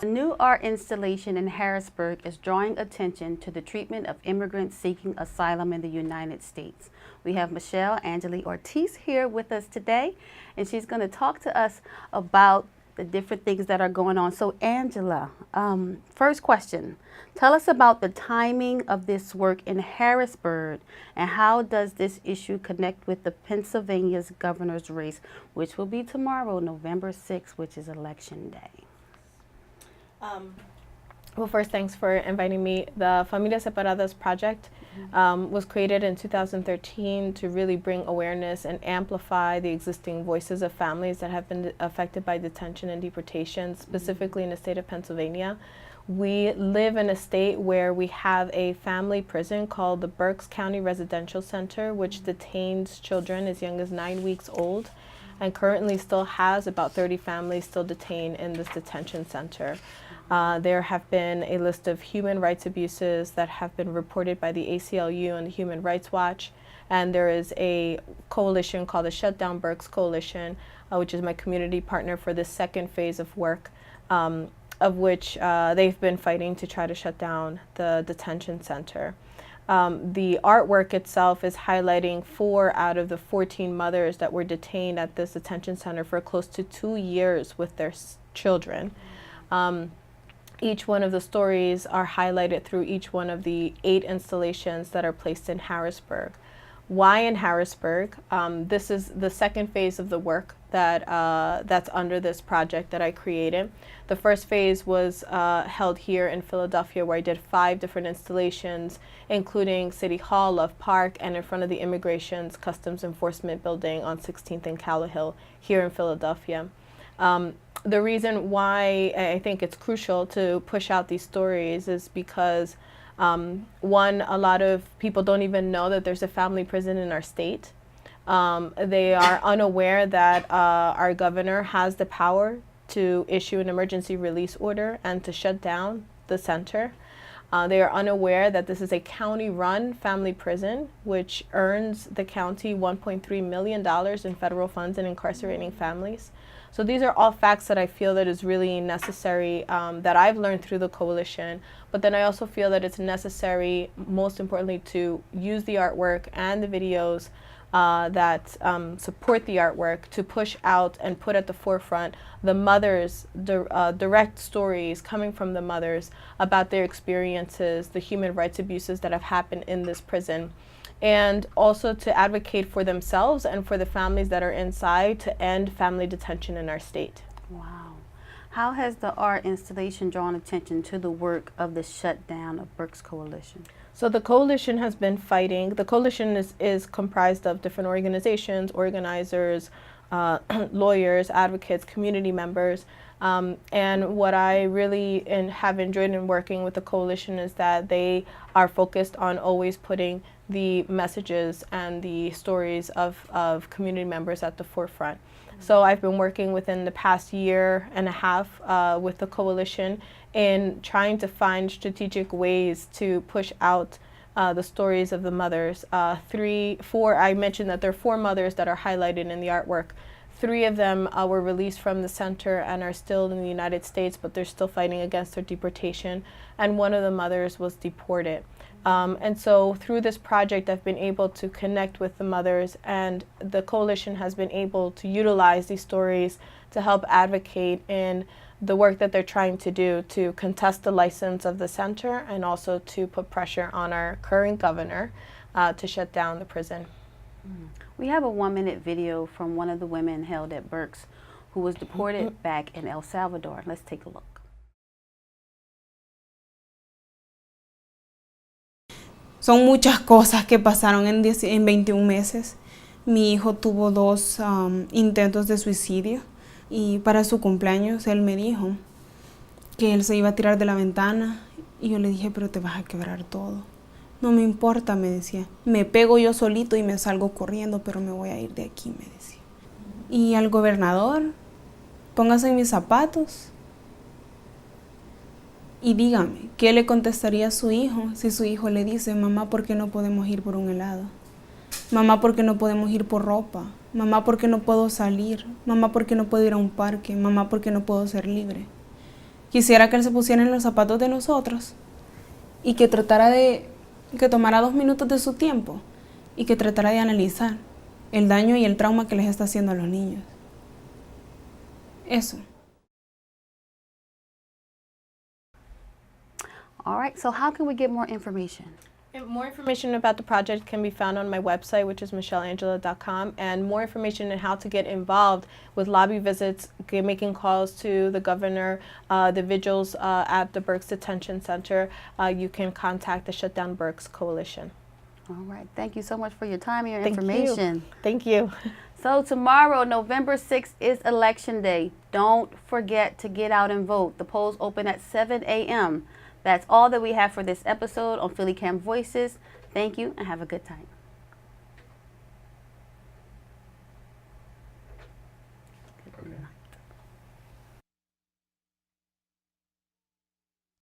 A new art installation in Harrisburg is drawing attention to the treatment of immigrants seeking asylum in the United States. We have Michelle Angela Ortiz here with us today, and she's going to talk to us about the different things that are going on. So Angela, first question, tell us about the timing of this work in Harrisburg, and how does this issue connect with the Pennsylvania's governor's race, which will be tomorrow, November 6th, which is Election Day. Well, first, thanks for inviting me. The Familias Separadas project was created in 2013 to really bring awareness and amplify the existing voices of families that have been affected by detention and deportation, specifically in the state of Pennsylvania. We live in a state where we have a family prison called the Berks County Residential Center, which detains children as young as 9 weeks old, and currently still has about 30 families still detained in this detention center. There have been a list of human rights abuses that have been reported by the ACLU and the Human Rights Watch, and there is a coalition called the Shut Down Berks Coalition, which is my community partner for this second phase of work, of which they've been fighting to try to shut down the detention center. The artwork itself is highlighting 4 out of the 14 mothers that were detained at this detention center for close to 2 years with their children. Each one of the stories are highlighted through each one of the 8 installations that are placed in Harrisburg. Why in Harrisburg? This is the second phase of the work that that's under this project that I created. The first phase was held here in Philadelphia, where I did 5 different installations, including City Hall, Love Park, and in front of the Immigration's Customs Enforcement Building on 16th and Callowhill here in Philadelphia. The reason why I think it's crucial to push out these stories is because, one, a lot of people don't even know that there's a family prison in our state. They are unaware that our governor has the power to issue an emergency release order and to shut down the center. They are unaware that this is a county-run family prison, which earns the county $1.3 million in federal funds in incarcerating families. So these are all facts that I feel that is really necessary, that I've learned through the coalition, but then I also feel that it's necessary, most importantly, to use the artwork and the videos that support the artwork to push out and put at the forefront the mothers, direct stories coming from the mothers about their experiences, the human rights abuses that have happened in this prison, and also to advocate for themselves and for the families that are inside to end family detention in our state. Wow. How has the art installation drawn attention to the work of the shutdown of Berks Coalition? So the coalition has been fighting. The coalition is comprised of different organizations, organizers, lawyers, advocates, community members. And what I really have enjoyed in working with the coalition is that they are focused on always putting the messages and the stories of community members at the forefront. So I've been working within the past year and a half with the coalition in trying to find strategic ways to push out the stories of the mothers. I mentioned that there are 4 mothers that are highlighted in the artwork. 3 of them were released from the center and are still in the United States, but they're still fighting against their deportation. And 1 of the mothers was deported. And so through this project, I've been able to connect with the mothers, and the coalition has been able to utilize these stories to help advocate in the work that they're trying to do to contest the license of the center and also to put pressure on our current governor to shut down the prison. We have a 1-minute video from one of the women held at Berks who was deported back in El Salvador. Let's take a look. Son muchas cosas que pasaron en 21 meses. Mi hijo tuvo 2 intentos de suicidio y para su cumpleaños él me dijo que él se iba a tirar de la ventana y yo le dije, pero te vas a quebrar todo. No me importa, me decía. Me pego yo solito y me salgo corriendo, pero me voy a ir de aquí, me decía. Y al gobernador, póngase en mis zapatos y dígame, ¿qué le contestaría a su hijo si su hijo le dice, mamá, ¿por qué no podemos ir por un helado? Mamá, ¿por qué no podemos ir por ropa? Mamá, ¿por qué no puedo salir? Mamá, ¿por qué no puedo ir a un parque? Mamá, ¿por qué no puedo ser libre? Quisiera que él se pusiera en los zapatos de nosotros y que que tomara 2 minutos de su tiempo y que tratara de analizar el daño y el trauma que les está haciendo a los niños. Eso. All right, so how can we get more information? And more information about the project can be found on my website, which is michelleangela.com, and more information on how to get involved with lobby visits, making calls to the governor, the vigils at the Berks Detention Center. You can contact the Shut Down Berks Coalition. All right, thank you so much for your time and your Thank information. you. Thank you. So tomorrow, November 6th, is Election Day. Don't forget to get out and vote. The polls open at 7 a.m. That's all that we have for this episode on PhillyCAM Voices. Thank you and have a good time.